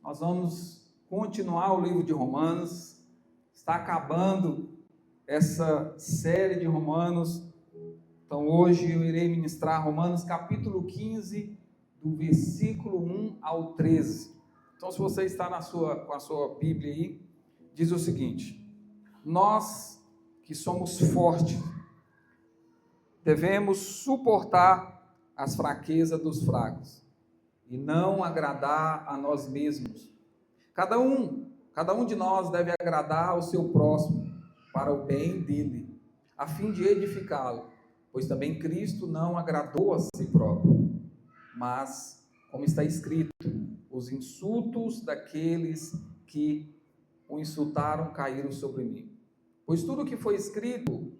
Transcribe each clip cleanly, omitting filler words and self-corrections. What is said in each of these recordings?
Nós vamos continuar o livro de Romanos. Está acabando essa série de Romanos. Então hoje eu irei ministrar Romanos capítulo 15, do versículo 1 ao 13. Então se você está com a sua Bíblia aí, diz o seguinte: nós que somos fortes, devemos suportar as fraquezas dos fracos e não agradar a nós mesmos. Cada um de nós deve agradar ao seu próximo para o bem dele, a fim de edificá-lo, pois também Cristo não agradou a si próprio, mas, como está escrito, os insultos daqueles que o insultaram caíram sobre mim. Pois tudo que foi escrito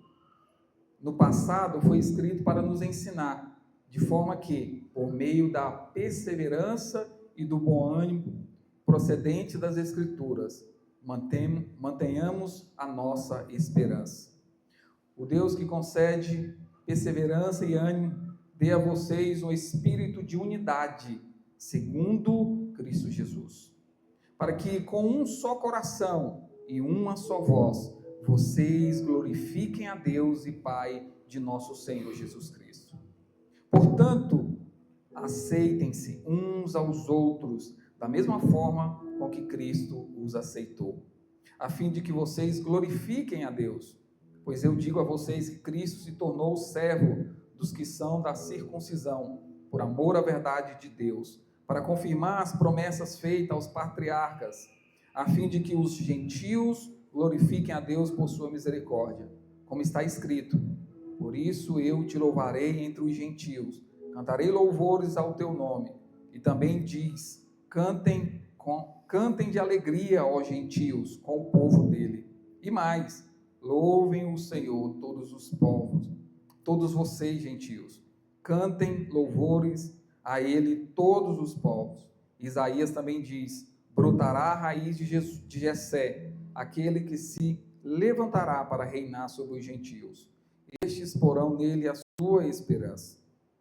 no passado foi escrito para nos ensinar, de forma que, por meio da perseverança e do bom ânimo procedente das Escrituras, mantenhamos a nossa esperança. O Deus que concede perseverança e ânimo, dê a vocês um espírito de unidade, segundo Cristo Jesus, para que com um só coração e uma só voz, vocês glorifiquem a Deus e Pai de nosso Senhor Jesus Cristo. Portanto, aceitem-se uns aos outros da mesma forma com que Cristo os aceitou, a fim de que vocês glorifiquem a Deus. Pois eu digo a vocês que Cristo se tornou servo dos que são da circuncisão, por amor à verdade de Deus, para confirmar as promessas feitas aos patriarcas, a fim de que os gentios glorifiquem a Deus por sua misericórdia, como está escrito: por isso eu te louvarei entre os gentios, cantarei louvores ao teu nome. E também diz: cantem de alegria, ó gentios, com o povo dele. E mais, louvem o Senhor todos os povos, todos vocês gentios, cantem louvores a ele todos os povos. Isaías também diz: brotará a raiz de Jessé, aquele que se levantará para reinar sobre os gentios. Estes porão nele a sua esperança.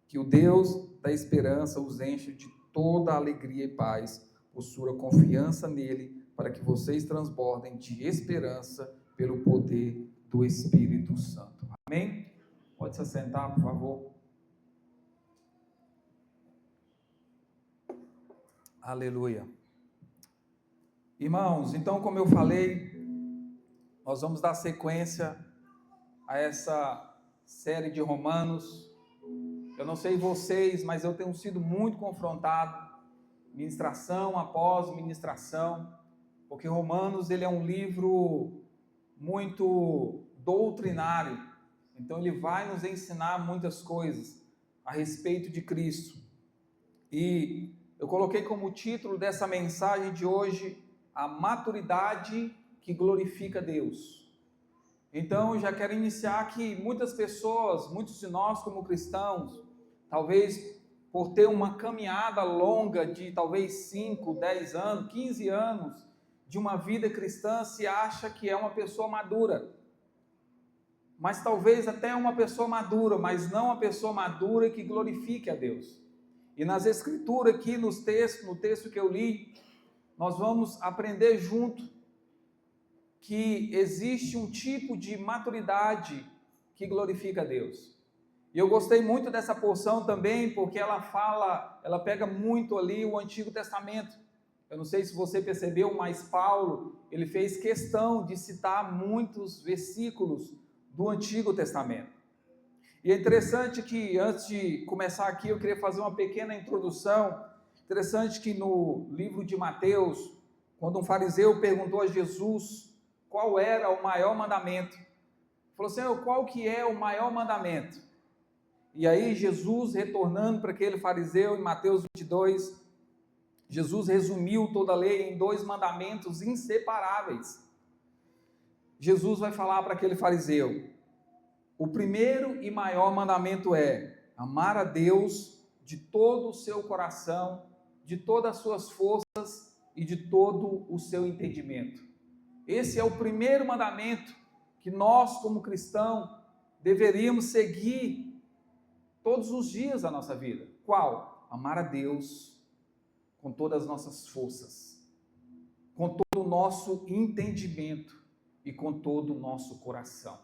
Que o Deus da esperança os enche de toda alegria e paz, por sua confiança nele, para que vocês transbordem de esperança pelo poder do Espírito Santo. Amém? Pode se assentar, por favor. Aleluia. Irmãos, então, como eu falei, nós vamos dar sequência a essa série de Romanos. Eu não sei vocês, mas eu tenho sido muito confrontado, ministração após ministração, porque Romanos ele é um livro muito doutrinário, então ele vai nos ensinar muitas coisas a respeito de Cristo. E eu coloquei como título dessa mensagem de hoje: a maturidade que glorifica Deus. Então eu já quero iniciar que muitas pessoas, muitos de nós como cristãos, talvez por ter uma caminhada longa de talvez 5, 10 anos, 15 anos de uma vida cristã, se acha que é uma pessoa madura. Mas talvez até uma pessoa madura, mas não uma pessoa madura que glorifique a Deus. E nas escrituras aqui, no texto que eu li, nós vamos aprender junto que existe um tipo de maturidade que glorifica a Deus. E eu gostei muito dessa porção também, porque ela pega muito ali o Antigo Testamento. Eu não sei se você percebeu, mas Paulo, ele fez questão de citar muitos versículos do Antigo Testamento. E é interessante que, antes de começar aqui, eu queria fazer uma pequena introdução. Interessante que no livro de Mateus, quando um fariseu perguntou a Jesus qual era o maior mandamento, falou: Senhor, qual que é o maior mandamento? E aí Jesus, retornando para aquele fariseu, em Mateus 22, Jesus resumiu toda a lei em 2 mandamentos inseparáveis. Jesus vai falar para aquele fariseu: o primeiro e maior mandamento é amar a Deus de todo o seu coração, de todas as suas forças e de todo o seu entendimento. Esse é o primeiro mandamento que nós, como cristãos, deveríamos seguir todos os dias da nossa vida. Qual? Amar a Deus com todas as nossas forças. com todo o nosso entendimento e com todo o nosso coração.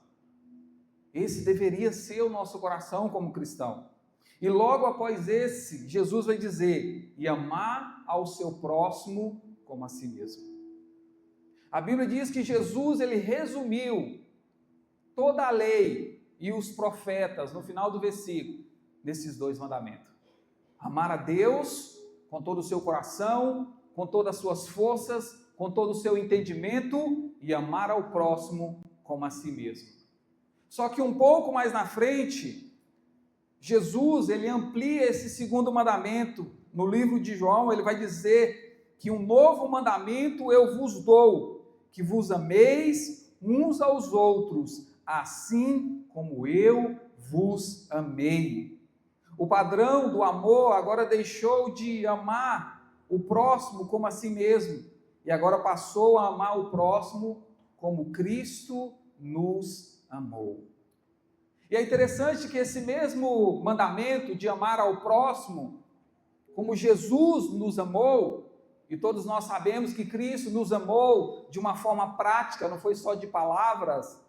Esse deveria ser o nosso coração como cristão. E logo após esse, Jesus vai dizer, e amar ao seu próximo como a si mesmo. A Bíblia diz que Jesus, ele resumiu toda a lei e os profetas, no final do versículo, nesses 2 mandamentos. Amar a Deus com todo o seu coração, com todas as suas forças, com todo o seu entendimento, e amar ao próximo como a si mesmo. Só que um pouco mais na frente, Jesus, ele amplia esse 2º mandamento. No livro de João, ele vai dizer que um novo mandamento eu vos dou, que vos ameis uns aos outros, assim como eu vos amei. O padrão do amor agora deixou de amar o próximo como a si mesmo, e agora passou a amar o próximo como Cristo nos amou. E é interessante que esse mesmo mandamento de amar ao próximo, como Jesus nos amou, e todos nós sabemos que Cristo nos amou de uma forma prática, não foi só de palavras,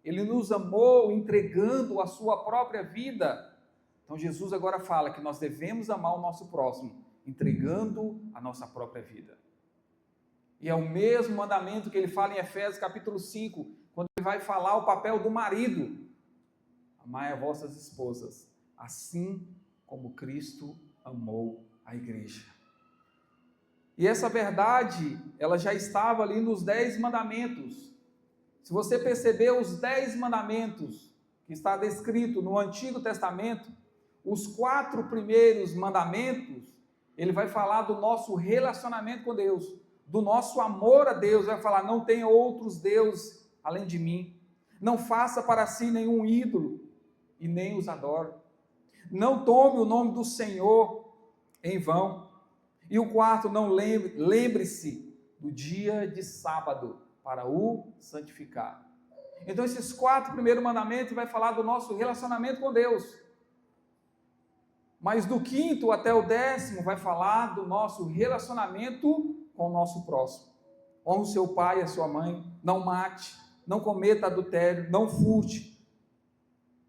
ele nos amou entregando a sua própria vida. Então Jesus agora fala que nós devemos amar o nosso próximo, entregando a nossa própria vida. E é o mesmo mandamento que ele fala em Efésios capítulo 5, quando ele vai falar o papel do marido. Amai as vossas esposas, assim como Cristo amou a igreja. E essa verdade, ela já estava ali nos 10 mandamentos. Se você perceber os 10 mandamentos que está descrito no Antigo Testamento, os 4 primeiros mandamentos, ele vai falar do nosso relacionamento com Deus, do nosso amor a Deus, vai falar, não tenha outros deuses além de mim, não faça para si nenhum ídolo, e nem os adoro. Não tome o nome do Senhor em vão. E o 4, não lembre-se do dia de sábado para o santificar. Então esses 4 primeiros mandamentos vai falar do nosso relacionamento com Deus. Mas do 5º até o 10º vai falar do nosso relacionamento com o nosso próximo. Honre o seu pai e a sua mãe, não mate, não cometa adultério, não furte,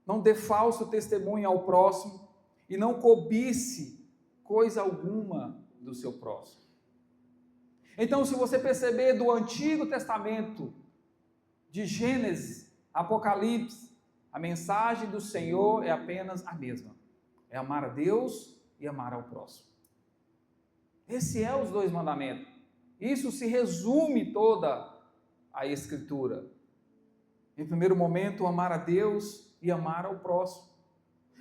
não dê falso testemunho ao próximo e não cobice coisa alguma do seu próximo. Então, se você perceber do Antigo Testamento, de Gênesis, Apocalipse, a mensagem do Senhor é apenas a mesma. É amar a Deus e amar ao próximo. Esse é os 2 mandamentos. Isso se resume toda a Escritura. Em primeiro momento, amar a Deus e amar ao próximo.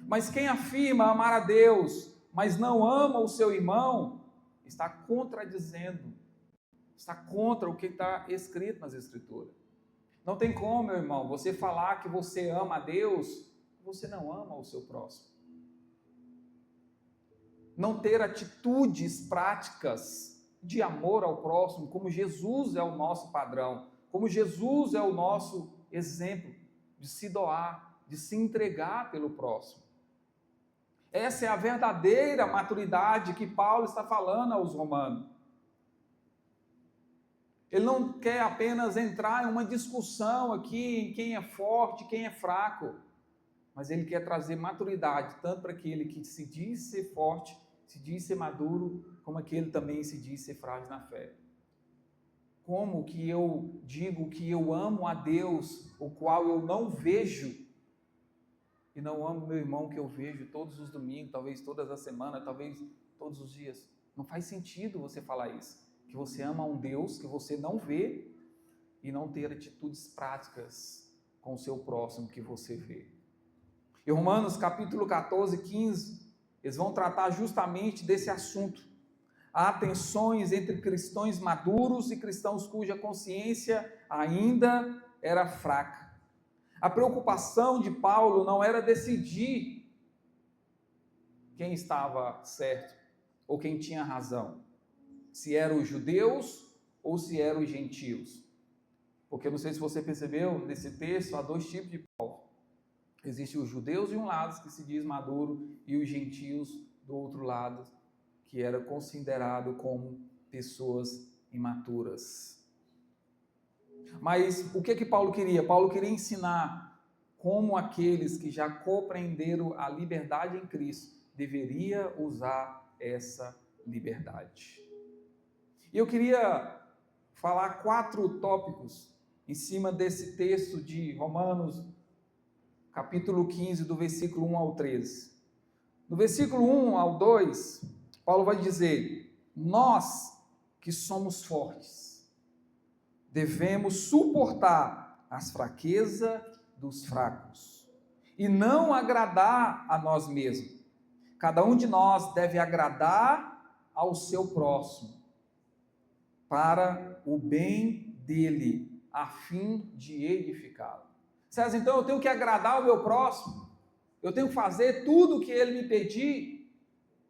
Mas quem afirma amar a Deus, mas não ama o seu irmão, está contradizendo, está contra o que está escrito nas Escrituras. Não tem como, meu irmão, você falar que você ama a Deus, você não ama o seu próximo. Não ter atitudes práticas de amor ao próximo, como Jesus é o nosso padrão, como Jesus é o nosso exemplo de se doar, de se entregar pelo próximo. Essa é a verdadeira maturidade que Paulo está falando aos romanos. Ele não quer apenas entrar em uma discussão aqui em quem é forte, quem é fraco, mas ele quer trazer maturidade, tanto para aquele que se diz ser forte, se diz ser maduro, como aquele também se diz ser frágil na fé. Como que eu digo que eu amo a Deus, o qual eu não vejo, e não amo meu irmão que eu vejo todos os domingos, talvez todas as semanas, talvez todos os dias? Não faz sentido você falar isso, que você ama um Deus que você não vê e não ter atitudes práticas com o seu próximo que você vê. Em Romanos capítulo 14, 15, eles vão tratar justamente desse assunto. Há tensões entre cristãos maduros e cristãos cuja consciência ainda era fraca. A preocupação de Paulo não era decidir quem estava certo ou quem tinha razão, se eram os judeus ou se eram os gentios. Porque eu não sei se você percebeu, nesse texto há 2 tipos de povo. Existem os judeus de um lado, que se diz maduro, e os gentios do outro lado, que era considerado como pessoas imaturas. Mas o que Paulo queria? Paulo queria ensinar como aqueles que já compreenderam a liberdade em Cristo deveria usar essa liberdade. E eu queria falar 4 tópicos em cima desse texto de Romanos, capítulo 15, do versículo 1 ao 13. No versículo 1 ao 2, Paulo vai dizer: nós que somos fortes, devemos suportar as fraquezas dos fracos e não agradar a nós mesmos. Cada um de nós deve agradar ao seu próximo, para o bem dele, a fim de edificá-lo. César, então eu tenho que agradar o meu próximo? Eu tenho que fazer tudo o que ele me pedir?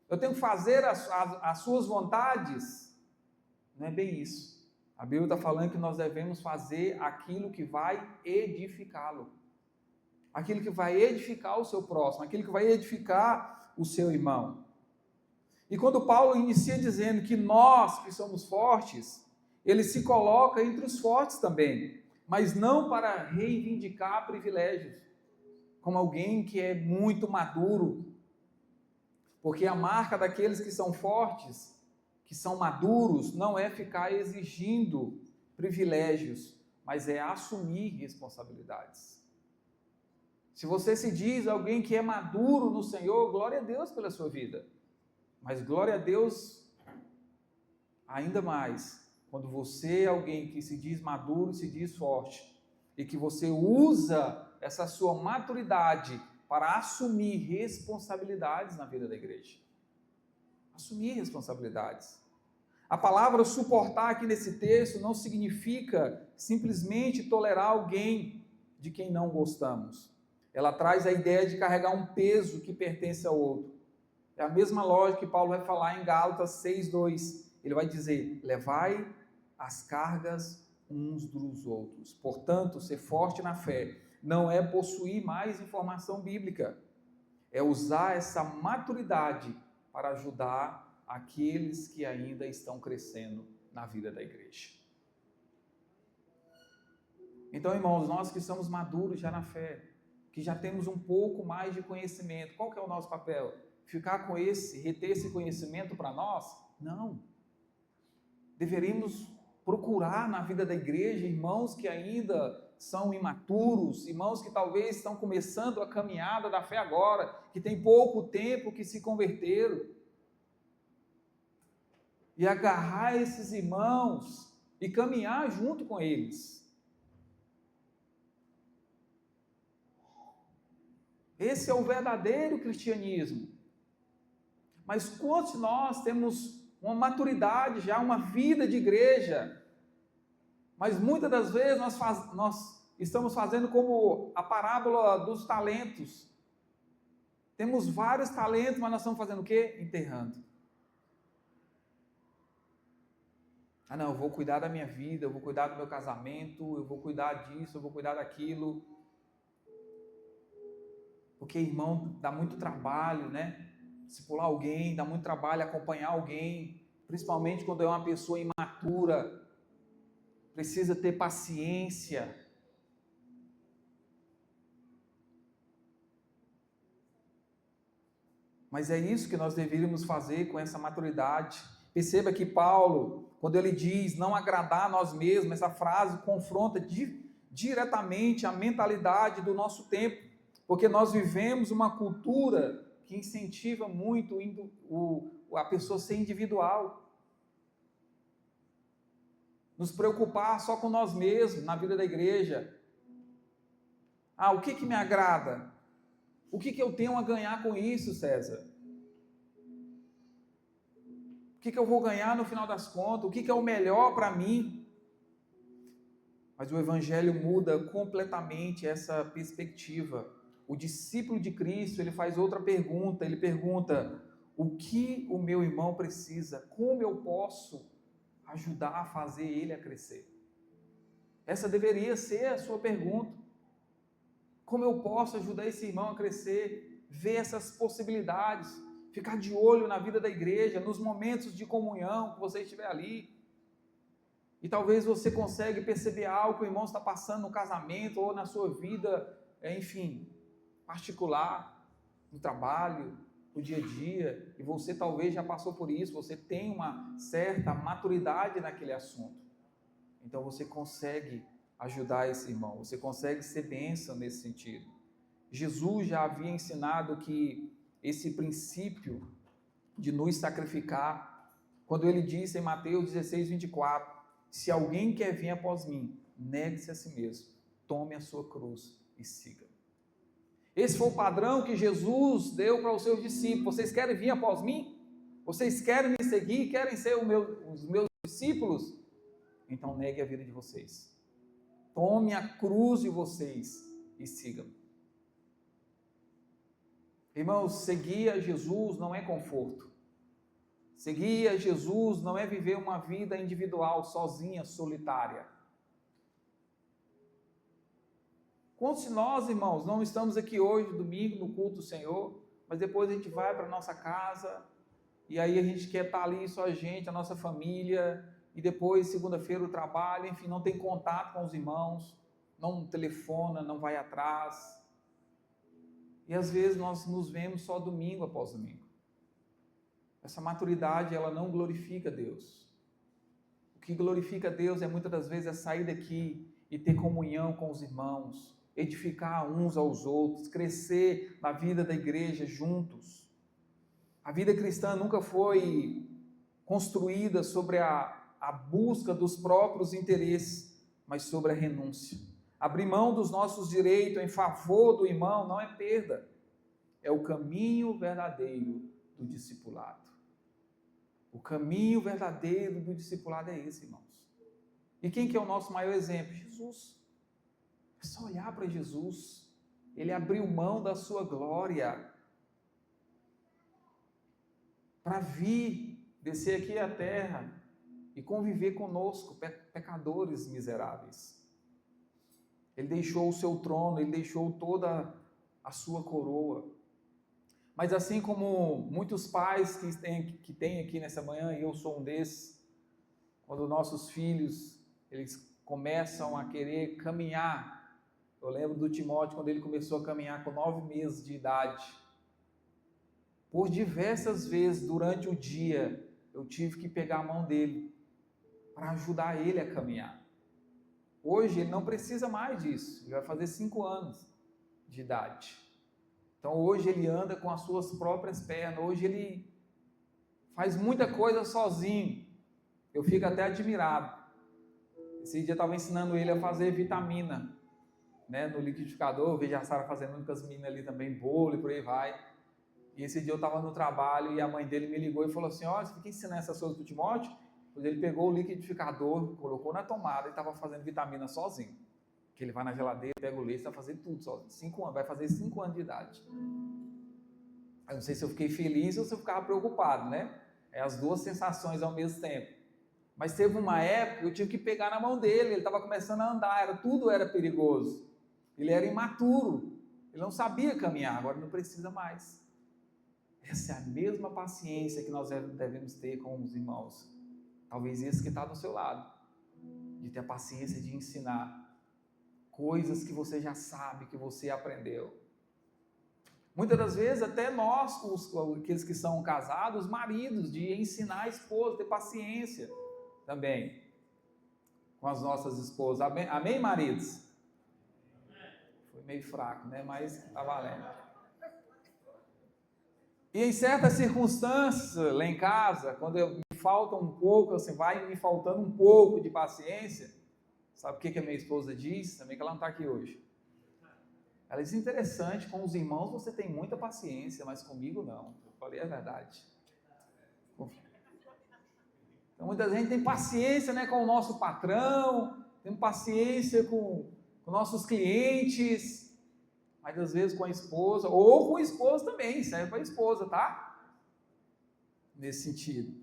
Eu tenho que fazer as suas vontades? Não é bem isso. A Bíblia está falando que nós devemos fazer aquilo que vai edificá-lo. Aquilo que vai edificar o seu próximo, aquilo que vai edificar o seu irmão. E quando Paulo inicia dizendo que nós que somos fortes, ele se coloca entre os fortes também, mas não para reivindicar privilégios, como alguém que é muito maduro, porque a marca daqueles que são fortes, que são maduros, não é ficar exigindo privilégios, mas é assumir responsabilidades. Se você se diz alguém que é maduro no Senhor, glória a Deus pela sua vida. Mas glória a Deus ainda mais quando você é alguém que se diz maduro, se diz forte, e que você usa essa sua maturidade para assumir responsabilidades na vida da igreja. Assumir responsabilidades. A palavra suportar aqui nesse texto não significa simplesmente tolerar alguém de quem não gostamos. Ela traz a ideia de carregar um peso que pertence ao outro. É a mesma lógica que Paulo vai falar em Gálatas 6:2. Ele vai dizer: levai as cargas uns dos outros. Portanto, ser forte na fé não é possuir mais informação bíblica, é usar essa maturidade para ajudar aqueles que ainda estão crescendo na vida da igreja. Então, irmãos, nós que somos maduros já na fé, que já temos um pouco mais de conhecimento, qual que é o nosso papel? Ficar com reter esse conhecimento para nós? Não. Deveríamos procurar na vida da igreja irmãos que ainda são imaturos, irmãos que talvez estão começando a caminhada da fé agora, que tem pouco tempo que se converteram, e agarrar esses irmãos e caminhar junto com eles. Esse é o verdadeiro cristianismo. Mas quantos de nós temos uma maturidade já, uma vida de igreja, mas muitas das vezes nós estamos fazendo como a parábola dos talentos. Temos vários talentos, mas nós estamos fazendo o quê? Enterrando. Ah não, eu vou cuidar da minha vida, eu vou cuidar do meu casamento, eu vou cuidar disso, eu vou cuidar daquilo. Porque, irmão, dá muito trabalho, né? Discipular alguém, dá muito trabalho acompanhar alguém, principalmente quando é uma pessoa imatura, precisa ter paciência. Mas é isso que nós deveríamos fazer com essa maturidade. Perceba que Paulo, quando ele diz não agradar a nós mesmos, essa frase confronta diretamente a mentalidade do nosso tempo, porque nós vivemos uma cultura que incentiva muito a pessoa ser individual. Nos preocupar só com nós mesmos, na vida da igreja. Ah, o que me agrada? O que eu tenho a ganhar com isso, César? O que eu vou ganhar no final das contas? O que é o melhor para mim? Mas o Evangelho muda completamente essa perspectiva. O discípulo de Cristo, ele faz outra pergunta. Ele pergunta: o que o meu irmão precisa? Como eu posso ajudar a fazer ele a crescer? Essa deveria ser a sua pergunta. Como eu posso ajudar esse irmão a crescer? Ver essas possibilidades, ficar de olho na vida da igreja, nos momentos de comunhão que você estiver ali. E talvez você consiga perceber algo que o irmão está passando no casamento ou na sua vida, enfim, particular, no trabalho, no dia a dia, e você talvez já passou por isso, você tem uma certa maturidade naquele assunto. Então você consegue ajudar esse irmão, você consegue ser bênção nesse sentido. Jesus já havia ensinado que esse princípio de nos sacrificar, quando ele disse em Mateus 16, 24, se alguém quer vir após mim, negue-se a si mesmo, tome a sua cruz e siga. Esse foi o padrão que Jesus deu para os seus discípulos. Vocês querem vir após mim? Vocês querem me seguir? Querem ser os meus discípulos? Então negue a vida de vocês. Tome a cruz de vocês e sigam. Irmãos, seguir a Jesus não é conforto. Seguir a Jesus não é viver uma vida individual, sozinha, solitária. Quantos de nós, irmãos, não estamos aqui hoje, domingo, no culto do Senhor, mas depois a gente vai para a nossa casa, e aí a gente quer estar ali só a gente, a nossa família, e depois, segunda-feira, o trabalho, enfim, não tem contato com os irmãos, não telefona, não vai atrás. E às vezes nós nos vemos só domingo após domingo. Essa maturidade, ela não glorifica Deus. O que glorifica Deus muitas das vezes sair daqui e ter comunhão com os irmãos, edificar uns aos outros, crescer na vida da igreja juntos. A vida cristã nunca foi construída sobre a busca dos próprios interesses, mas sobre a renúncia. Abrir mão dos nossos direitos em favor do irmão não é perda, é o caminho verdadeiro do discipulado. O caminho verdadeiro do discipulado é esse, irmãos. E quem que é o nosso maior exemplo? Jesus. É só olhar para Jesus. Ele abriu mão da sua glória para vir, descer aqui à terra e conviver conosco, pecadores miseráveis. Ele deixou o seu trono, ele deixou toda a sua coroa. Mas assim como muitos pais que têm aqui nessa manhã, e eu sou um desses, quando nossos filhos, eles começam a querer caminhar, eu lembro do Timóteo, quando ele começou a caminhar com 9 meses de idade, por diversas vezes durante o dia, eu tive que pegar a mão dele, para ajudar ele a caminhar. Hoje ele não precisa mais disso, ele vai fazer 5 anos de idade. Então hoje ele anda com as suas próprias pernas, hoje ele faz muita coisa sozinho. Eu fico até admirado. Esse dia eu estava ensinando ele a fazer vitamina, né, no liquidificador. Eu vejo a Sara fazendo muito com as meninas ali também, bolo e por aí vai. E esse dia eu estava no trabalho e a mãe dele me ligou e falou assim, ó, você fica ensinando essas coisas para o Timóteo? Pois ele pegou o liquidificador, colocou na tomada e estava fazendo vitamina sozinho. Que ele vai na geladeira, pega o leite, está fazendo tudo sozinho. 5 anos, vai fazer 5 anos de idade. Eu não sei se eu fiquei feliz ou se eu ficava preocupado, né? É as duas sensações ao mesmo tempo. Mas teve uma época que eu tive que pegar na mão dele, ele estava começando a andar, tudo era perigoso. Ele era imaturo, ele não sabia caminhar, agora não precisa mais. Essa é a mesma paciência que nós devemos ter com os irmãos. Talvez esse que está do seu lado, de ter a paciência de ensinar coisas que você já sabe, que você aprendeu. Muitas das vezes até nós, aqueles que são casados, maridos, de ensinar a esposa, ter paciência também com as nossas esposas. Amém, amém, maridos? Foi meio fraco, né? Mas está valendo. E em certas circunstâncias, lá em casa, quando me falta um pouco, assim, vai me faltando um pouco de paciência, sabe o que a minha esposa diz? Também que ela não está aqui hoje. Ela diz, interessante, com os irmãos você tem muita paciência, mas comigo não. Eu falei, é verdade. Então muita gente tem paciência, né, com o nosso patrão, tem paciência com nossos clientes, mas às vezes com a esposa, ou com o esposo também, serve para a esposa, tá? Nesse sentido.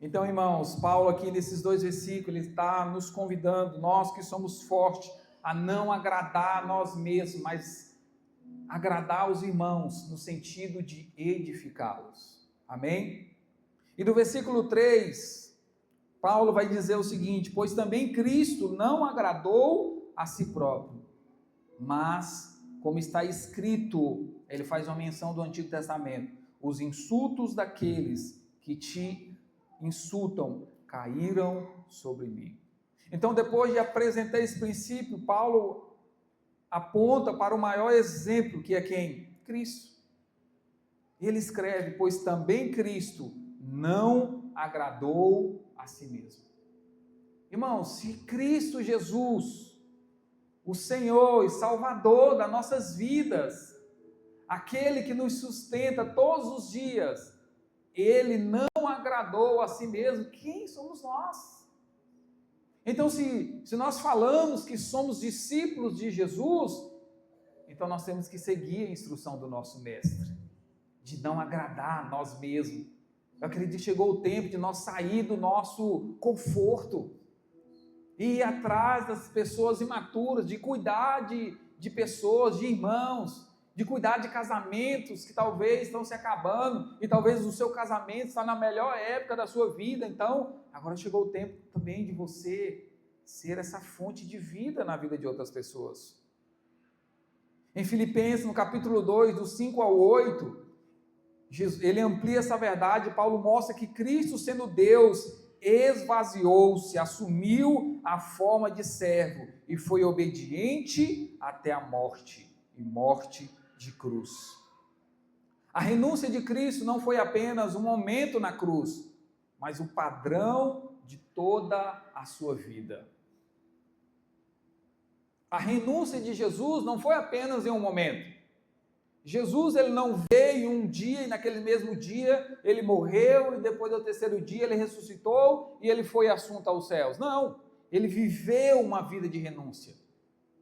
Então, irmãos, Paulo aqui nesses 2 versículos, ele está nos convidando, nós que somos fortes, a não agradar a nós mesmos, mas agradar os irmãos, no sentido de edificá-los. Amém? E do versículo 3, Paulo vai dizer o seguinte: pois também Cristo não agradou a si próprio, mas, como está escrito, ele faz uma menção do Antigo Testamento: os insultos daqueles que te insultam caíram sobre mim. Então, depois de apresentar esse princípio, Paulo aponta para o maior exemplo, que é quem? Cristo. Ele escreve: pois também Cristo não agradou a si mesmo. Irmãos, se Cristo Jesus, o Senhor e Salvador das nossas vidas, aquele que nos sustenta todos os dias, ele não agradou a si mesmo, quem somos nós? Então, se nós falamos que somos discípulos de Jesus, então nós temos que seguir a instrução do nosso mestre, de não agradar a nós mesmos. Eu acredito que chegou o tempo de nós sair do nosso conforto, e ir atrás das pessoas imaturas, de cuidar de pessoas, de irmãos, de cuidar de casamentos que talvez estão se acabando, e talvez o seu casamento está na melhor época da sua vida. Então, agora chegou o tempo também de você ser essa fonte de vida na vida de outras pessoas. Em Filipenses, no capítulo 2, do 5 ao 8, ele amplia essa verdade. Paulo mostra que Cristo, sendo Deus, esvaziou-se, assumiu a forma de servo e foi obediente até a morte, e morte de cruz. A renúncia de Cristo não foi apenas um momento na cruz, mas o padrão de toda a sua vida. A renúncia de Jesus não foi apenas em um momento. Jesus, ele não veio um dia e naquele mesmo dia ele morreu, e depois do terceiro dia ele ressuscitou e ele foi assunto aos céus. Não, ele viveu uma vida de renúncia.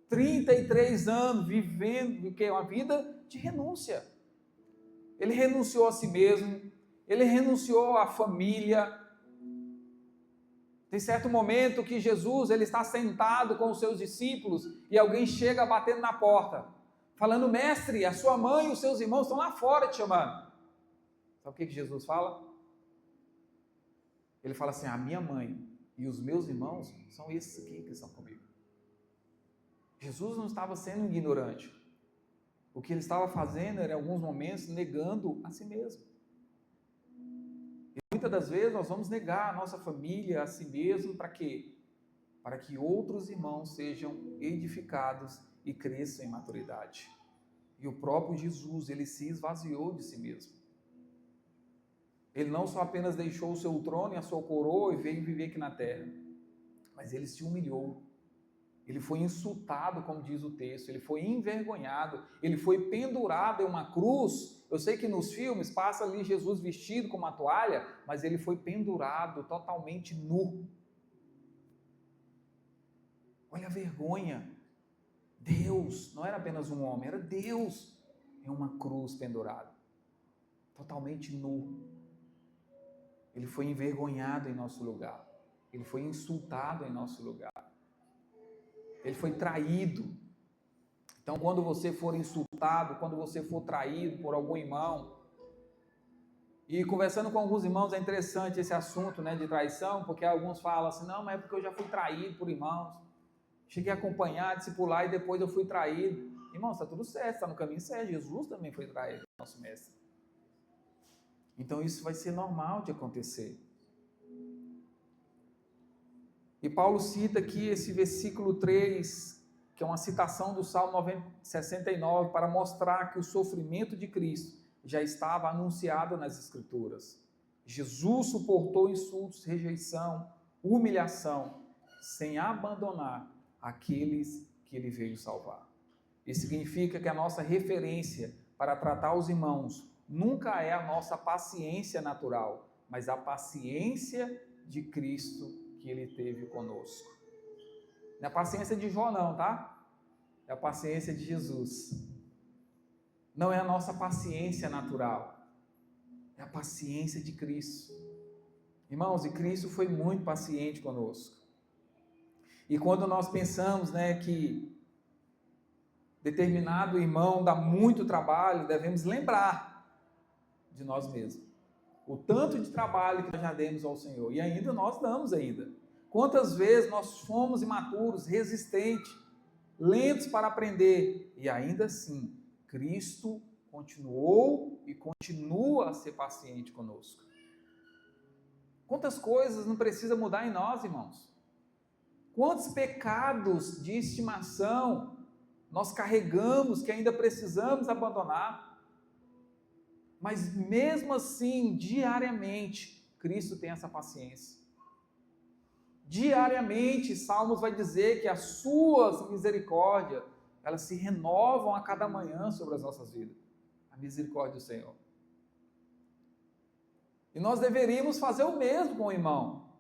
33 anos vivendo o que? Uma vida de renúncia. Ele renunciou a si mesmo, ele renunciou à família. Tem certo momento que Jesus, ele está sentado com os seus discípulos e alguém chega batendo na porta, falando: mestre, a sua mãe e os seus irmãos estão lá fora te chamando. Sabe o que Jesus fala? Ele fala assim: a minha mãe e os meus irmãos são esses aqui que estão comigo. Jesus não estava sendo ignorante. O que ele estava fazendo era, em alguns momentos, negando a si mesmo. E muitas das vezes nós vamos negar a nossa família, a si mesmo, para quê? Para que outros irmãos sejam edificados e cresçam em maturidade. E o próprio Jesus, ele se esvaziou de si mesmo. Ele não só apenas deixou o seu trono e a sua coroa e veio viver aqui na terra, mas ele se humilhou. Ele foi insultado, como diz o texto, ele foi envergonhado, ele foi pendurado em uma cruz. Eu sei que nos filmes passa ali Jesus vestido com uma toalha, mas ele foi pendurado totalmente nu. Olha a vergonha. Deus, não era apenas um homem, era Deus em uma cruz pendurado, totalmente nu. Ele foi envergonhado em nosso lugar, ele foi insultado em nosso lugar. Ele foi traído. Então, quando você for insultado, quando você for traído por algum irmão, e conversando com alguns irmãos, é interessante esse assunto, né, de traição, porque alguns falam assim: não, mas é porque eu já fui traído por irmãos, cheguei a acompanhar, discipular, e depois eu fui traído. Irmãos, está tudo certo, está no caminho certo. Jesus também foi traído, nosso mestre. Então, isso vai ser normal de acontecer. E Paulo cita aqui esse versículo 3, que é uma citação do Salmo 69, para mostrar que o sofrimento de Cristo já estava anunciado nas Escrituras. Jesus suportou insultos, rejeição, humilhação, sem abandonar aqueles que ele veio salvar. Isso significa que a nossa referência para tratar os irmãos nunca é a nossa paciência natural, mas a paciência de Cristo que ele teve conosco. Não é a paciência de Jó não, tá? É a paciência de Jesus. Não é a nossa paciência natural, é a paciência de Cristo. Irmãos, e Cristo foi muito paciente conosco. E quando nós pensamos, né, que determinado irmão dá muito trabalho, devemos lembrar de nós mesmos. O tanto de trabalho que nós já demos ao Senhor, e ainda nós damos ainda. Quantas vezes nós fomos imaturos, resistentes, lentos para aprender, e ainda assim, Cristo continuou e continua a ser paciente conosco. Quantas coisas não precisa mudar em nós, irmãos? Quantos pecados de estimação nós carregamos que ainda precisamos abandonar? Mas mesmo assim, diariamente, Cristo tem essa paciência. Diariamente, Salmos vai dizer que as suas misericórdias, elas se renovam a cada manhã sobre as nossas vidas. A misericórdia do Senhor. E nós deveríamos fazer o mesmo com o irmão.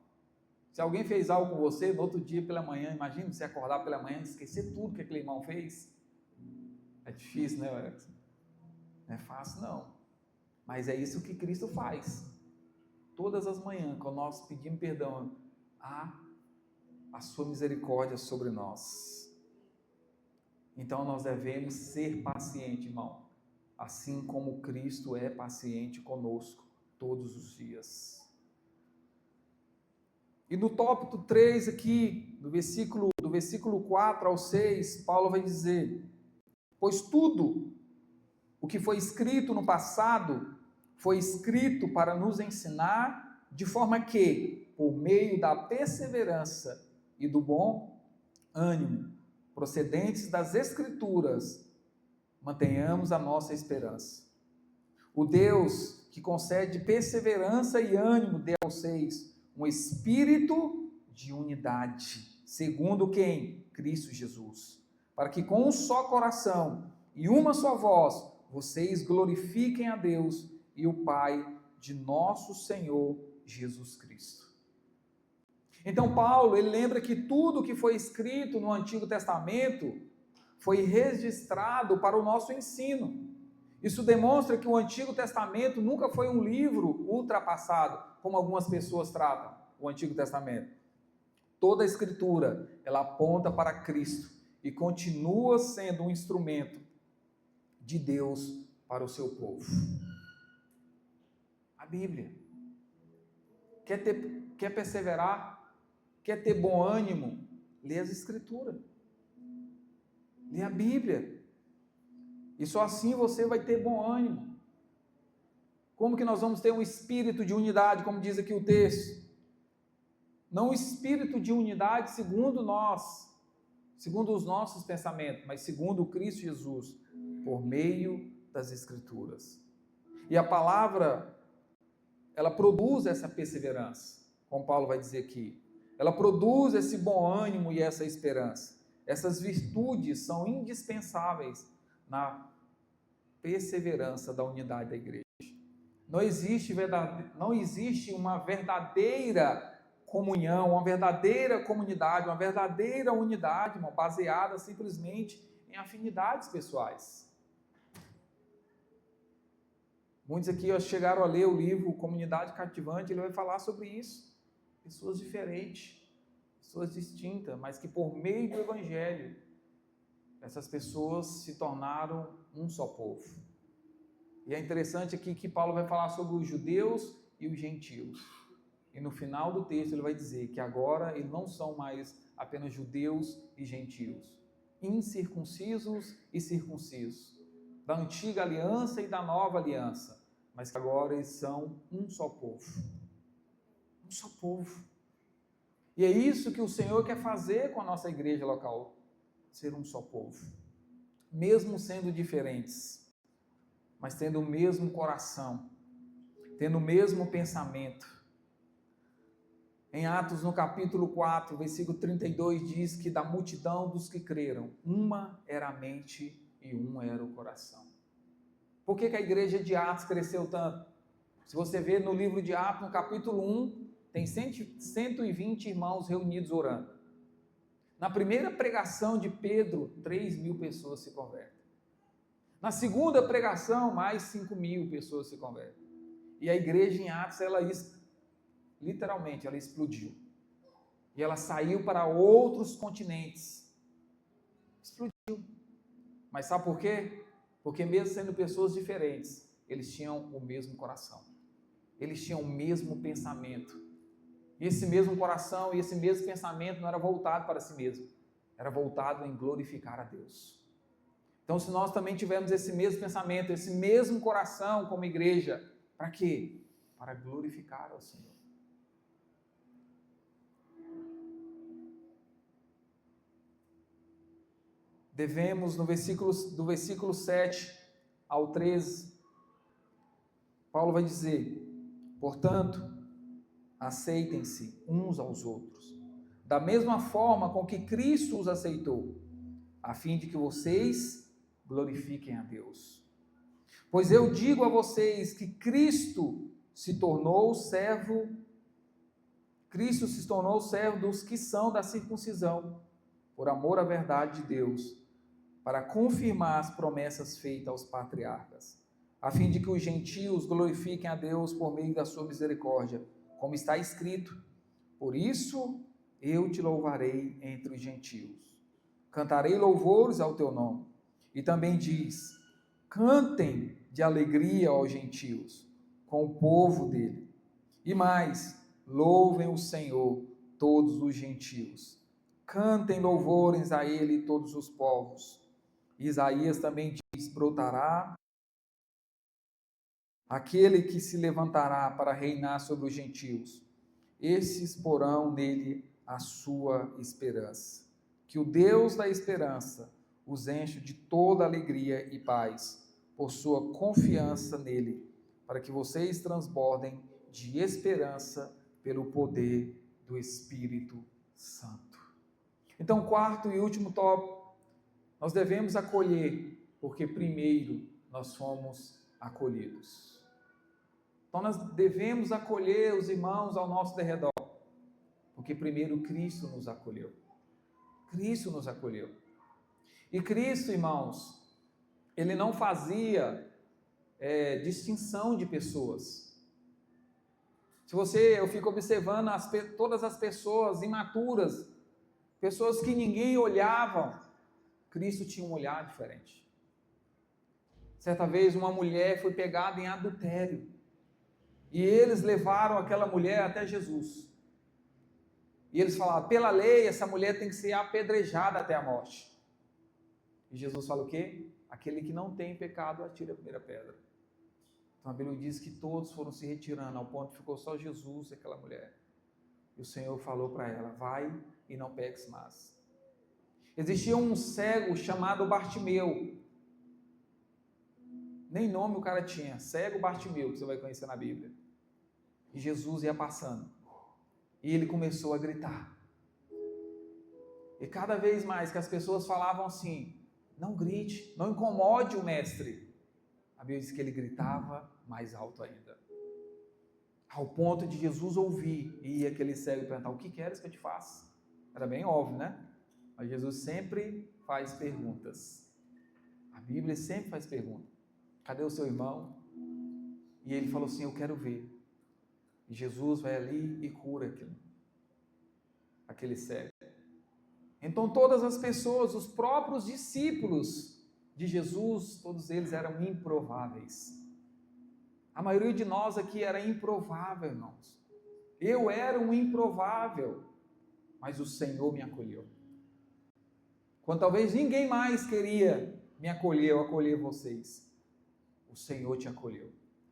Se alguém fez algo com você, no outro dia pela manhã, imagina você acordar pela manhã e esquecer tudo que aquele irmão fez. É difícil, né, Alex? Não é fácil, não. Mas é isso que Cristo faz. Todas as manhãs, quando nós pedimos perdão, a sua misericórdia sobre nós. Então nós devemos ser pacientes, irmão. Assim como Cristo é paciente conosco todos os dias. E no tópico 3 aqui, do versículo 4 ao 6, Paulo vai dizer: pois tudo o que foi escrito no passado foi escrito para nos ensinar, de forma que, por meio da perseverança e do bom ânimo, procedentes das Escrituras, mantenhamos a nossa esperança. O Deus que concede perseverança e ânimo dê a vocês um espírito de unidade, segundo quem? Cristo Jesus, para que com um só coração e uma só voz, vocês glorifiquem a Deus e o Pai de nosso Senhor Jesus Cristo. Então Paulo, ele lembra que tudo que foi escrito no Antigo Testamento foi registrado para o nosso ensino. Isso demonstra que o Antigo Testamento nunca foi um livro ultrapassado, como algumas pessoas tratam o Antigo Testamento. Toda a Escritura, ela aponta para Cristo e continua sendo um instrumento de Deus para o seu povo. A Bíblia. Quer perseverar? Quer ter bom ânimo? Lê as Escrituras. Lê a Bíblia. E só assim você vai ter bom ânimo. Como que nós vamos ter um espírito de unidade, como diz aqui o texto? Não um espírito de unidade segundo nós, segundo os nossos pensamentos, mas segundo Cristo Jesus, por meio das Escrituras. E a palavra, ela produz essa perseverança, como Paulo vai dizer aqui. Ela produz esse bom ânimo e essa esperança. Essas virtudes são indispensáveis na perseverança da unidade da igreja. Não existe uma verdadeira comunhão, uma verdadeira comunidade, uma verdadeira unidade, irmão, baseada simplesmente em afinidades pessoais. Muitos aqui chegaram a ler o livro Comunidade Cativante, ele vai falar sobre isso. Pessoas diferentes, pessoas distintas, mas que por meio do Evangelho, essas pessoas se tornaram um só povo. E é interessante aqui que Paulo vai falar sobre os judeus e os gentios. E no final do texto ele vai dizer que agora eles não são mais apenas judeus e gentios, incircuncisos e circuncisos, da antiga aliança e da nova aliança, mas que agora eles são um só povo. Um só povo. E é isso que o Senhor quer fazer com a nossa igreja local, ser um só povo. Mesmo sendo diferentes, mas tendo o mesmo coração, tendo o mesmo pensamento. Em Atos, no capítulo 4, versículo 32, diz que da multidão dos que creram, uma era a mente e um era o coração. Por que a igreja de Atos cresceu tanto? Se você ver no livro de Atos, no capítulo 1, tem 120 irmãos reunidos orando. Na primeira pregação de Pedro, 3.000 pessoas se convertem. Na segunda pregação, mais 5.000 pessoas se convertem. E a igreja em Atos, literalmente, ela explodiu. E ela saiu para outros continentes. Explodiu. Mas sabe por quê? Porque mesmo sendo pessoas diferentes, eles tinham o mesmo coração. eles tinham o mesmo pensamento. E esse mesmo coração e esse mesmo pensamento não era voltado para si mesmo, era voltado em glorificar a Deus. Então, se nós também tivermos esse mesmo pensamento, esse mesmo coração como igreja, para quê? Para glorificar ao Senhor. Devemos, do versículo 7 ao 13, Paulo vai dizer: portanto, aceitem-se uns aos outros, da mesma forma com que Cristo os aceitou, a fim de que vocês glorifiquem a Deus. Pois eu digo a vocês que Cristo se tornou servo dos que são da circuncisão, por amor à verdade de Deus, para confirmar as promessas feitas aos patriarcas, a fim de que os gentios glorifiquem a Deus por meio da sua misericórdia, como está escrito: por isso eu te louvarei entre os gentios, cantarei louvores ao teu nome. E também diz: cantem de alegria aos gentios, com o povo dele. E mais, louvem o Senhor todos os gentios, cantem louvores a ele todos os povos. Isaías também diz: brotará aquele que se levantará para reinar sobre os gentios, esses porão nele a sua esperança. Que o Deus da esperança os enche de toda alegria e paz, por sua confiança nele, para que vocês transbordem de esperança pelo poder do Espírito Santo. Então, quarto e último tópico, nós devemos acolher, porque primeiro nós fomos acolhidos. Então nós devemos acolher os irmãos ao nosso derredor, porque primeiro Cristo nos acolheu. Cristo nos acolheu. E Cristo, irmãos, ele não fazia distinção de pessoas. Eu fico observando todas as pessoas imaturas, pessoas que ninguém olhava, Cristo tinha um olhar diferente. Certa vez uma mulher foi pegada em adultério, e eles levaram aquela mulher até Jesus. E eles falaram: pela lei, essa mulher tem que ser apedrejada até a morte. E Jesus fala o quê? Aquele que não tem pecado, atire a primeira pedra. Então a Bíblia diz que todos foram se retirando, ao ponto que ficou só Jesus e aquela mulher. E o Senhor falou para ela: vai e não peques mais. Existia um cego chamado Bartimeu. Nem nome o cara tinha, cego Bartimeu, que você vai conhecer na Bíblia. E Jesus ia passando, e ele começou a gritar. E cada vez mais que as pessoas falavam assim: não grite, não incomode o mestre, a Bíblia diz que ele gritava mais alto ainda, ao ponto de Jesus ouvir, e aquele cego perguntar: o que queres que eu te faça? Era bem óbvio, né? Mas Jesus sempre faz perguntas. A Bíblia sempre faz perguntas. Cadê o seu irmão? E ele falou assim: eu quero ver. E Jesus vai ali e cura aquele cego. Então todas as pessoas, os próprios discípulos de Jesus, todos eles eram improváveis. A maioria de nós aqui era improvável, irmãos. Eu era um improvável, mas o Senhor me acolheu. Quando talvez ninguém mais queria me acolher ou acolher vocês, o Senhor te acolheu.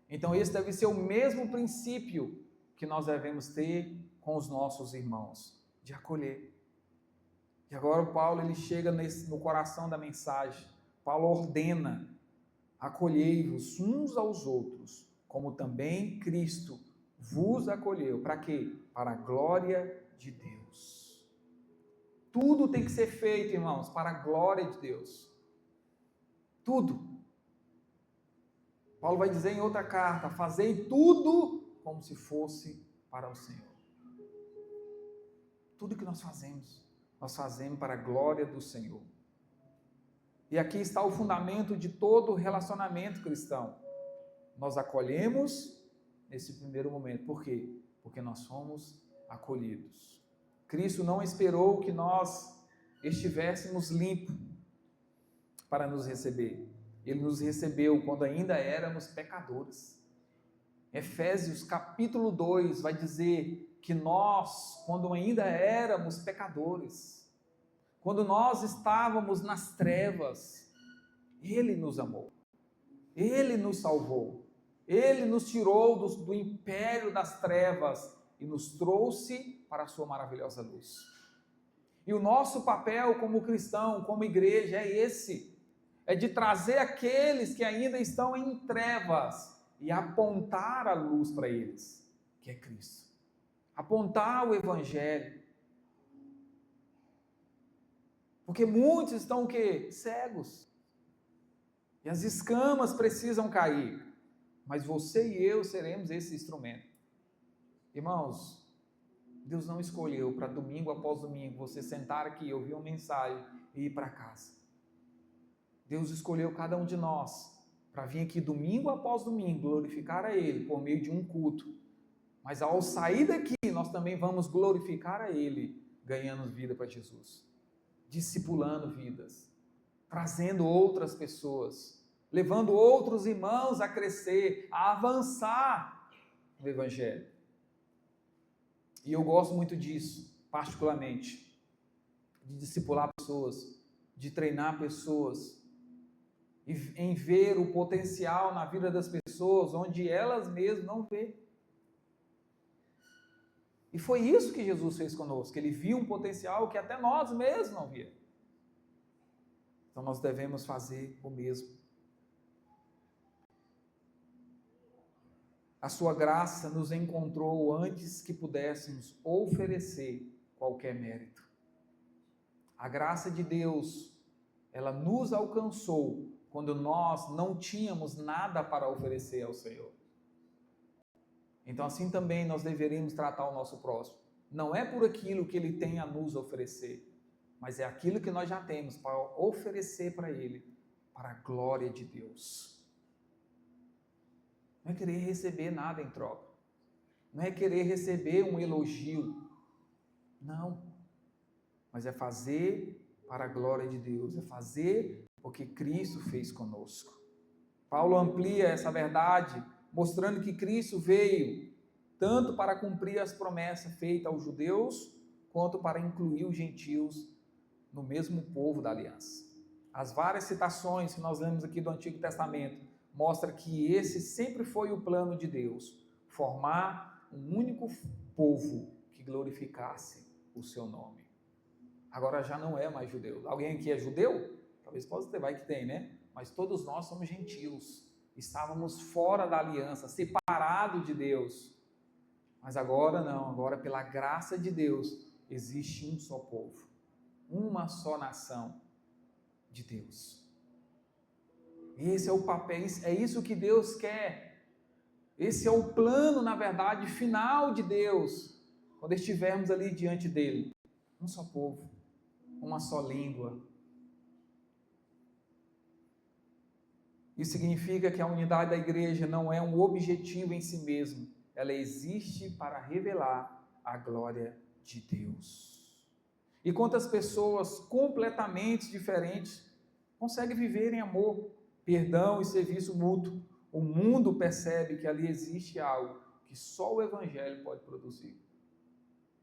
Então esse deve ser o mesmo princípio que nós devemos ter com os nossos irmãos, de acolher. E agora o Paulo, ele chega no coração da mensagem. Paulo ordena: acolhei-vos uns aos outros, como também Cristo vos acolheu. Para quê? Para a glória de Deus. Tudo tem que ser feito, irmãos, para a glória de Deus. Tudo. Paulo vai dizer em outra carta: fazei tudo como se fosse para o Senhor. Tudo que nós fazemos para a glória do Senhor. E aqui está o fundamento de todo relacionamento cristão. Nós acolhemos nesse primeiro momento. Por quê? Porque nós somos acolhidos. Cristo não esperou que nós estivéssemos limpos para nos receber. Ele nos recebeu quando ainda éramos pecadores. Efésios capítulo 2 vai dizer que nós, quando ainda éramos pecadores, quando nós estávamos nas trevas, Ele nos amou, Ele nos salvou, Ele nos tirou do império das trevas e nos trouxe para a sua maravilhosa luz. E o nosso papel como cristão, como igreja, é esse, é de trazer aqueles que ainda estão em trevas e apontar a luz para eles, que é Cristo. Apontar o Evangelho. Porque muitos estão o quê? Cegos. E as escamas precisam cair. Mas você e eu seremos esse instrumento. Irmãos, Deus não escolheu para domingo após domingo você sentar aqui, ouvir uma mensagem e ir para casa. Deus escolheu cada um de nós para vir aqui domingo após domingo glorificar a Ele por meio de um culto. Mas ao sair daqui, nós também vamos glorificar a Ele, ganhando vida para Jesus, discipulando vidas, trazendo outras pessoas, levando outros irmãos a crescer, a avançar no Evangelho. E eu gosto muito disso, particularmente, de discipular pessoas, de treinar pessoas, em ver o potencial na vida das pessoas, onde elas mesmas não vê. E foi isso que Jesus fez conosco, Ele viu um potencial que até nós mesmos não víamos. Então nós devemos fazer o mesmo. A sua graça nos encontrou antes que pudéssemos oferecer qualquer mérito. A graça de Deus, ela nos alcançou quando nós não tínhamos nada para oferecer ao Senhor. Então assim também nós deveríamos tratar o nosso próximo. Não é por aquilo que ele tem a nos oferecer, mas é aquilo que nós já temos para oferecer para ele, para a glória de Deus. Não é querer receber nada em troca. Não é querer receber um elogio. Não. Mas é fazer para a glória de Deus. É fazer o que Cristo fez conosco. Paulo amplia essa verdade, mostrando que Cristo veio tanto para cumprir as promessas feitas aos judeus, quanto para incluir os gentios no mesmo povo da aliança. As várias citações que nós lemos aqui do Antigo Testamento mostra que esse sempre foi o plano de Deus, formar um único povo que glorificasse o seu nome. Agora já não é mais judeu. Alguém aqui é judeu? Talvez possa ter, vai que tem, né? Mas todos nós somos gentios. Estávamos fora da aliança, separados de Deus. Mas agora não, agora pela graça de Deus, existe um só povo, uma só nação de Deus. Esse é o papel, é isso que Deus quer. Esse é o plano, na verdade, final de Deus, quando estivermos ali diante dele. Um só povo, uma só língua. Isso significa que a unidade da igreja não é um objetivo em si mesmo, ela existe para revelar a glória de Deus. E quantas pessoas completamente diferentes conseguem viver em amor, perdão e serviço mútuo, o mundo percebe que ali existe algo que só o Evangelho pode produzir.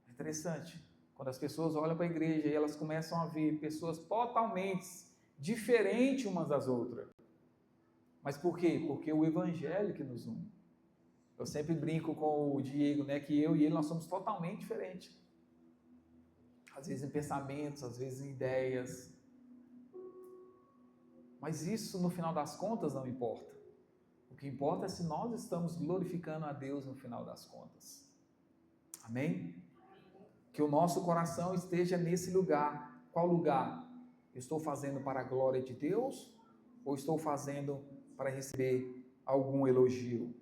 É interessante, quando as pessoas olham para a igreja e elas começam a ver pessoas totalmente diferentes umas das outras. Mas por quê? Porque o Evangelho que nos une. Eu sempre brinco com o Diego, né, que eu e ele nós somos totalmente diferentes. Às vezes em pensamentos, às vezes em ideias. Mas isso, no final das contas, não importa. O que importa é se nós estamos glorificando a Deus no final das contas. Amém? Que o nosso coração esteja nesse lugar. Qual lugar? Eu estou fazendo para a glória de Deus ou estou fazendo para receber algum elogio?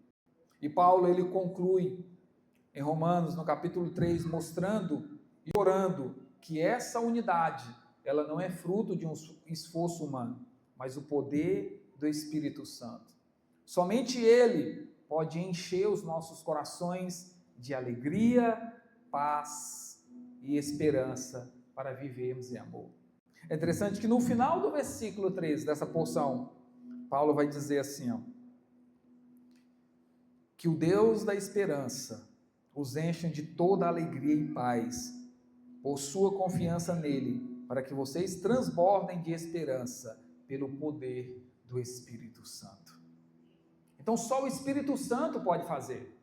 E Paulo, ele conclui em Romanos, no capítulo 3, mostrando e orando que essa unidade, ela não é fruto de um esforço humano, mas o poder do Espírito Santo. Somente Ele pode encher os nossos corações de alegria, paz e esperança para vivermos em amor. É interessante que no final do versículo 13 dessa porção, Paulo vai dizer assim, Que o Deus da esperança os encha de toda alegria e paz, por sua confiança nele, para que vocês transbordem de esperança pelo poder do Espírito Santo. Então só o Espírito Santo pode fazer.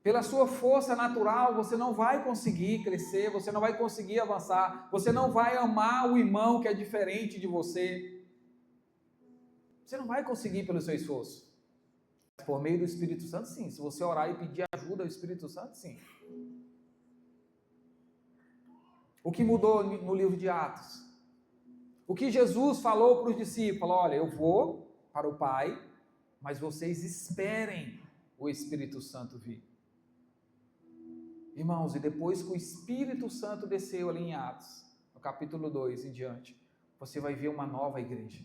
Pela sua força natural, você não vai conseguir crescer, você não vai conseguir avançar, você não vai amar o irmão que é diferente de você. Você não vai conseguir pelo seu esforço. Por meio do Espírito Santo, sim. Se você orar e pedir ajuda ao Espírito Santo, sim. O que mudou no livro de Atos? O que Jesus falou para os discípulos? Olha, eu vou para o Pai, mas vocês esperem o Espírito Santo vir. Irmãos, e depois que o Espírito Santo desceu ali em Atos, no capítulo 2 em diante, você vai ver uma nova igreja.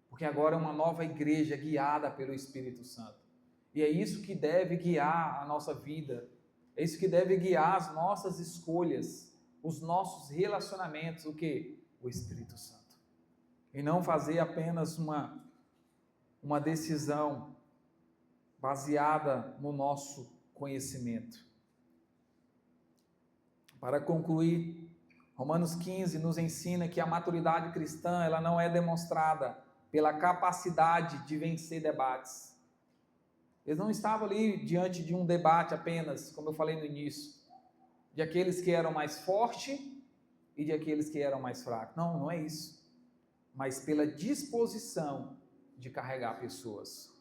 Porque agora é uma nova igreja guiada pelo Espírito Santo. E é isso que deve guiar a nossa vida. É isso que deve guiar as nossas escolhas, os nossos relacionamentos. O quê? O Espírito Santo. E não fazer apenas uma decisão baseada no nosso conhecimento. Para concluir, Romanos 15 nos ensina que a maturidade cristã ela não é demonstrada pela capacidade de vencer debates. Eles não estavam ali diante de um debate apenas, como eu falei no início, de aqueles que eram mais fortes e de aqueles que eram mais fracos. Não, não é isso. Mas pela disposição de carregar pessoas.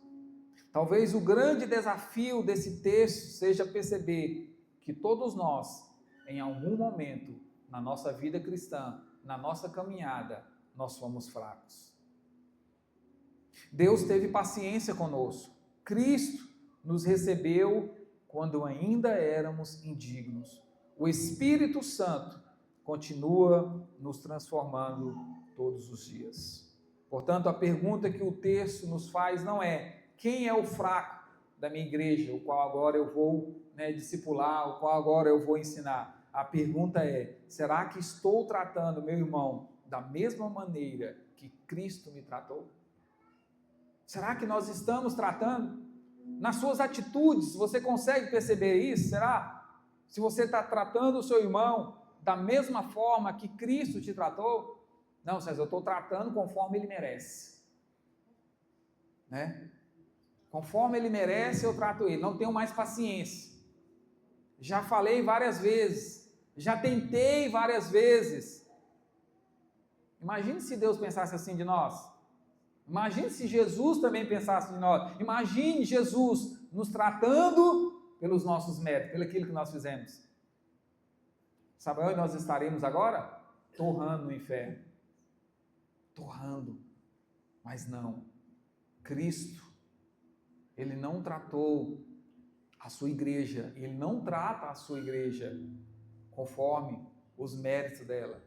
Talvez o grande desafio desse texto seja perceber que todos nós, em algum momento, na nossa vida cristã, na nossa caminhada, nós fomos fracos. Deus teve paciência conosco. Cristo nos recebeu quando ainda éramos indignos. O Espírito Santo continua nos transformando todos os dias. Portanto, a pergunta que o texto nos faz não é quem é o fraco da minha igreja, o qual agora eu vou discipular, o qual agora eu vou ensinar. A pergunta é, será que estou tratando meu irmão da mesma maneira que Cristo me tratou? Será que nós estamos tratando? Nas suas atitudes, você consegue perceber isso? Será? Se você está tratando o seu irmão da mesma forma que Cristo te tratou? Não, César, eu estou tratando conforme ele merece. Conforme ele merece, eu trato ele. Não tenho mais paciência. Já falei várias vezes. Já tentei várias vezes. Imagine se Deus pensasse assim de nós. Imagine se Jesus também pensasse de nós. Imagine Jesus nos tratando pelos nossos méritos, pelo aquilo que nós fizemos. Sabe onde nós estaremos agora? Torrando no inferno. Torrando. Mas não. Cristo, Ele não tratou a sua igreja, Ele não trata a sua igreja conforme os méritos dela.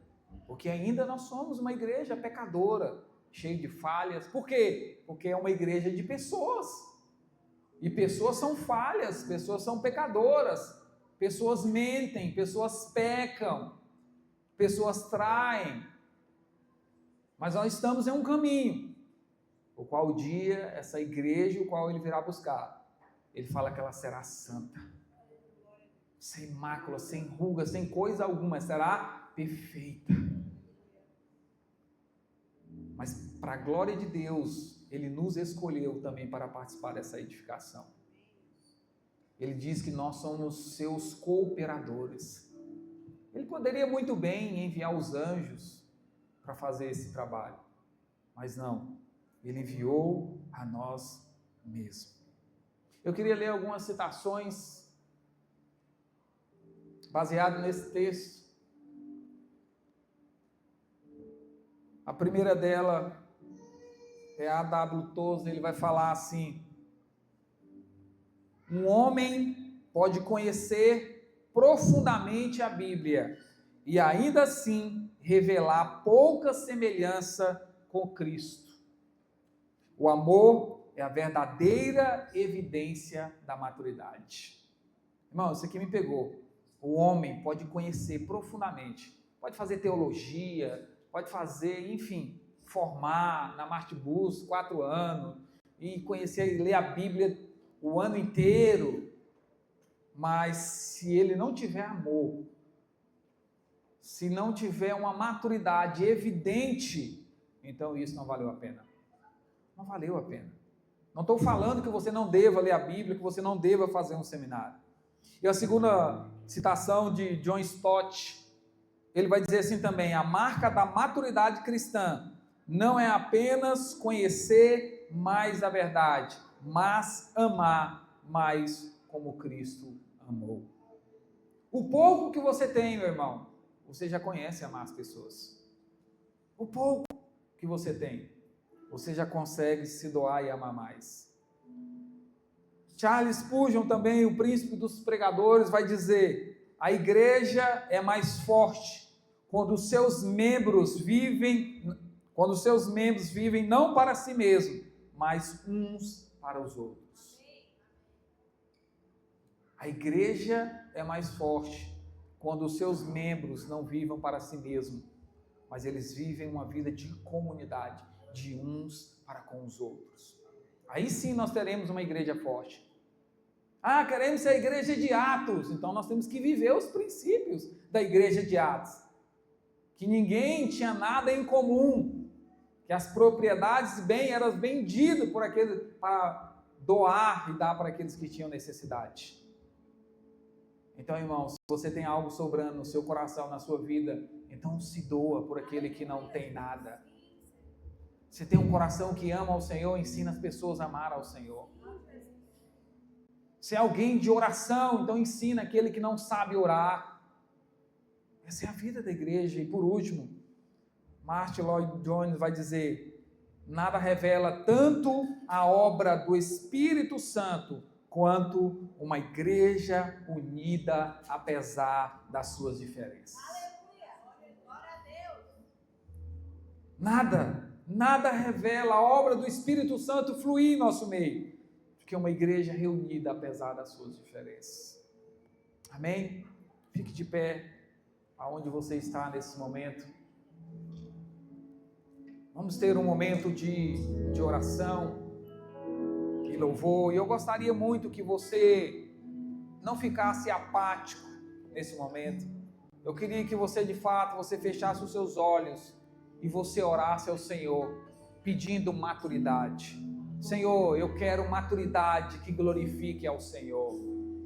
Porque ainda nós somos uma igreja pecadora, cheia de falhas. Por quê? Porque é uma igreja de pessoas. E pessoas são falhas, pessoas são pecadoras, pessoas mentem, pessoas pecam, pessoas traem. Mas nós estamos em um caminho, o qual o dia, essa igreja, o qual ele virá buscar, ele fala que ela será santa, sem mácula, sem ruga, sem coisa alguma, será perfeita. Mas para a glória de Deus, Ele nos escolheu também para participar dessa edificação. Ele diz que nós somos seus cooperadores. Ele poderia muito bem enviar os anjos para fazer esse trabalho, mas não, Ele enviou a nós mesmos. Eu queria ler algumas citações baseadas nesse texto. A primeira dela é a A.W. Tozer. Ele vai falar assim: um homem pode conhecer profundamente a Bíblia e ainda assim revelar pouca semelhança com Cristo. O amor é a verdadeira evidência da maturidade. Irmão, isso aqui me pegou. O homem pode conhecer profundamente, pode fazer teologia, pode fazer, enfim, formar na Martibus 4 anos, e conhecer e ler a Bíblia o ano inteiro, mas se ele não tiver amor, se não tiver uma maturidade evidente, então isso não valeu a pena. Não valeu a pena. Não estou falando que você não deva ler a Bíblia, que você não deva fazer um seminário. E a segunda citação de John Stott, ele vai dizer assim também: a marca da maturidade cristã não é apenas conhecer mais a verdade, mas amar mais como Cristo amou. O pouco que você tem, meu irmão, você já conhece amar as pessoas. O pouco que você tem, você já consegue se doar e amar mais. Charles Spurgeon também, o príncipe dos pregadores, vai dizer: a igreja é mais forte quando os seus membros vivem não para si mesmos, mas uns para os outros. A igreja é mais forte quando os seus membros não vivem para si mesmos, mas eles vivem uma vida de comunidade, de uns para com os outros. Aí sim nós teremos uma igreja forte. Ah, queremos ser a igreja de Atos, então nós temos que viver os princípios da igreja de Atos. Que ninguém tinha nada em comum, que as propriedades bem eram vendidas por aqueles para doar e dar para aqueles que tinham necessidade. Então, irmãos, se você tem algo sobrando no seu coração, na sua vida, então se doa por aquele que não tem nada. Se tem um coração que ama ao Senhor, ensina as pessoas a amar ao Senhor. Se é alguém de oração, então ensina aquele que não sabe orar. Essa é a vida da igreja. E por último, Martin Lloyd-Jones vai dizer: nada revela tanto a obra do Espírito Santo quanto uma igreja unida apesar das suas diferenças. Aleluia! Glória a Deus! Nada revela a obra do Espírito Santo fluir em nosso meio, porque uma igreja reunida apesar das suas diferenças. Amém? Fique de pé, aonde você está nesse momento. Vamos ter um momento de oração e louvor, e eu gostaria muito que você não ficasse apático nesse momento. Eu queria que você, de fato, você fechasse os seus olhos e você orasse ao Senhor, pedindo maturidade. Senhor, eu quero maturidade que glorifique ao Senhor.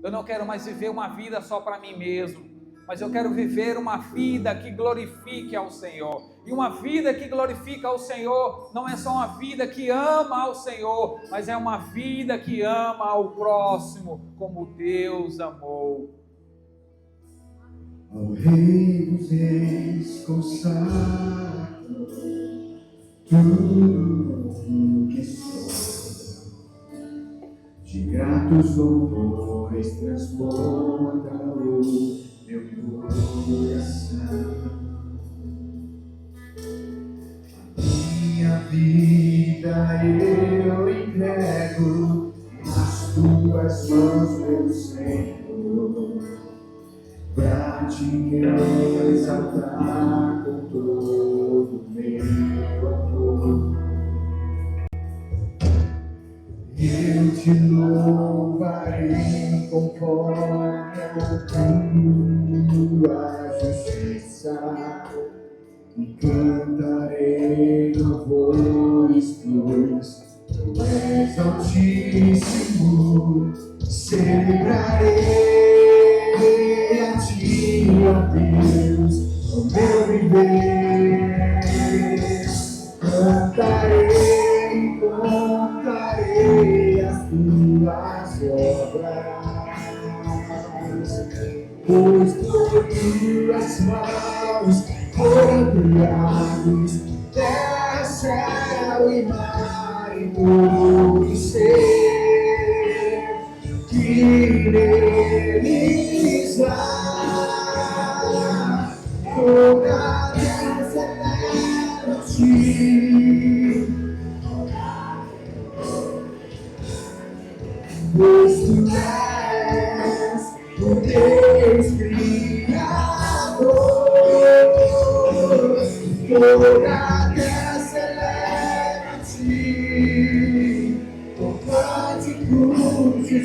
Eu não quero mais viver uma vida só para mim mesmo, mas eu quero viver uma vida que glorifique ao Senhor. E uma vida que glorifica ao Senhor não é só uma vida que ama ao Senhor, mas é uma vida que ama ao próximo, como Deus amou. Ao Rei dos Reis consagro tudo que sou, de gratos louvores transborda o meu coração. Minha vida eu entrego nas tuas mãos, meu Senhor, pra te exaltar com todo o meu amor. Eu te louvarei conforme a tua justiça e cantarei louvores tuas. Tu és altíssimo, celebrarei a ti, ó Deus, o meu viver. Contarei as tuas obras, pois por tuas mãos foram criados terra, céu e mar e todo ser que neles há. Toda graça leva a ti. Pois tu és o Deus Criador, toda graça leva a ti, com cânticos de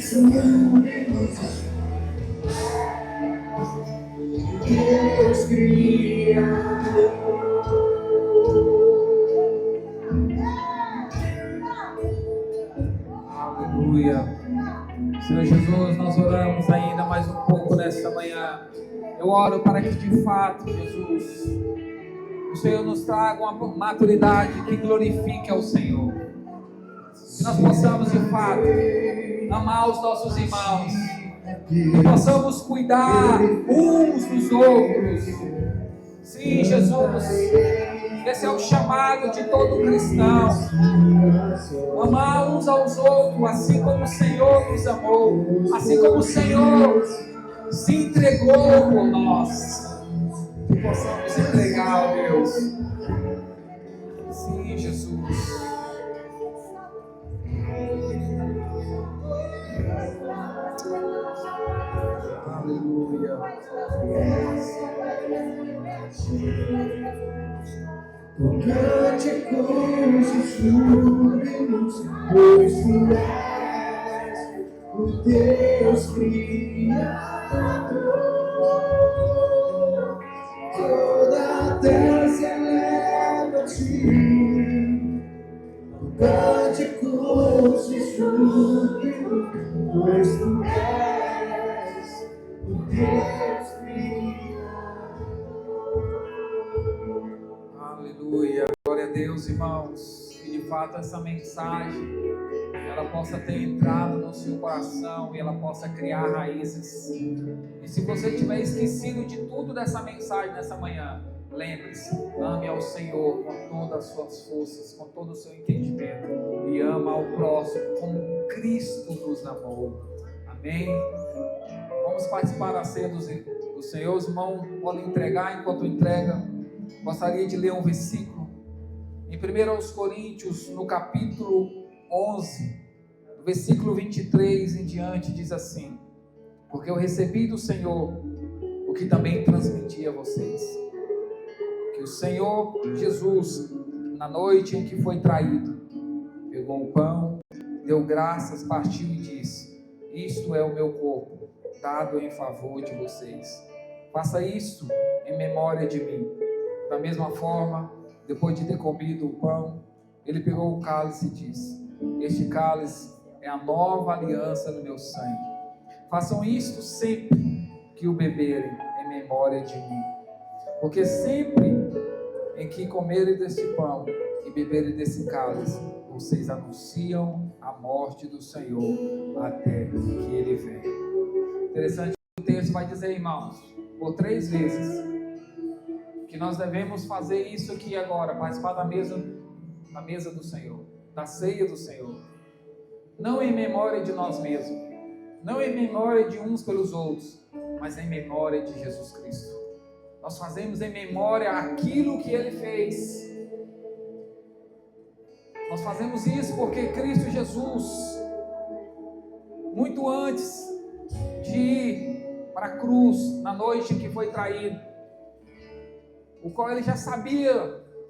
Deus Criador. Aleluia. Senhor Jesus, nós oramos ainda mais um pouco nesta manhã. Eu oro para que de fato, Jesus, o Senhor nos traga uma maturidade que glorifique ao Senhor. Que nós possamos de fato amar os nossos irmãos. Que possamos cuidar uns dos outros. Sim, Jesus, esse é o chamado de todo cristão. Amar uns aos outros, assim como o Senhor nos amou, assim como o Senhor se entregou por nós. Que possamos entregar, ó Deus. Sim, Jesus. Aleluia. Com cânticos e súbitos, pois tu és o Deus Criador. Toda a terra se eleva a ti, com cânticos e súbitos, pois tu és o Deus Criador. Aleluia. Glória a Deus, irmãos. Que de fato essa mensagem ela possa ter entrado no seu coração e ela possa criar raízes. E se você tiver esquecido de tudo dessa mensagem nessa manhã, lembre-se, ame ao Senhor com todas as suas forças, com todo o seu entendimento, e ama ao próximo como Cristo nos amou. Amém? Vamos participar da ceia do Senhor. Os irmãos podem entregar. Enquanto entrega, gostaria de ler um versículo em 1 Coríntios, no capítulo 11, no versículo 23 em diante, diz assim: porque eu recebi do Senhor o que também transmiti a vocês, que o Senhor Jesus, na noite em que foi traído, pegou o pão, deu graças, partiu e disse: isto é o meu corpo, dado em favor de vocês. Faça isto em memória de mim. Da mesma forma, depois de ter comido o pão, ele pegou o cálice e disse: este cálice é a nova aliança no meu sangue. Façam isto sempre que o beberem em memória de mim. Porque sempre em que comerem deste pão e beberem desse cálice, vocês anunciam a morte do Senhor até que ele venha. Interessante, o texto vai dizer, irmãos, por 3 vezes, que nós devemos fazer isso aqui agora, participar da mesa do Senhor, da ceia do Senhor, não em memória de nós mesmos, não em memória de uns pelos outros, mas em memória de Jesus Cristo. Nós fazemos em memória aquilo que Ele fez. Nós fazemos isso porque Cristo Jesus, muito antes de ir para a cruz, na noite em que foi traído, o qual Ele já sabia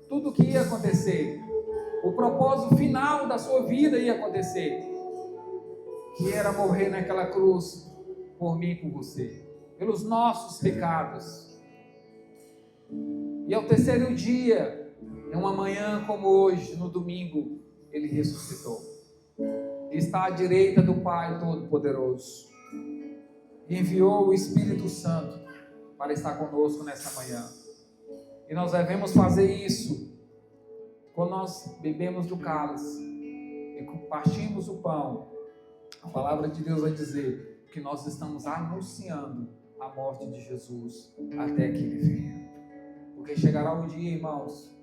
tudo o que ia acontecer, o propósito final da sua vida ia acontecer, que era morrer naquela cruz por mim e por você, pelos nossos pecados. E ao 3º dia, em uma manhã como hoje, no domingo, Ele ressuscitou. E está à direita do Pai Todo-Poderoso. E enviou o Espírito Santo para estar conosco nessa manhã. E nós devemos fazer isso quando nós bebemos do cálice e partimos o pão. A palavra de Deus vai dizer que nós estamos anunciando a morte de Jesus até que Ele venha. Porque chegará o dia, irmãos,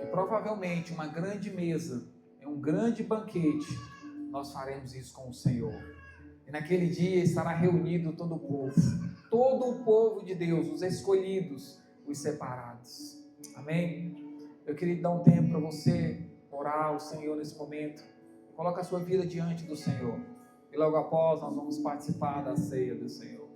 que provavelmente uma grande mesa, em um grande banquete, nós faremos isso com o Senhor. E naquele dia estará reunido todo o povo de Deus, os escolhidos, os separados. Amém? Eu queria dar um tempo para você orar ao Senhor nesse momento. Coloca a sua vida diante do Senhor. E logo após nós vamos participar da ceia do Senhor.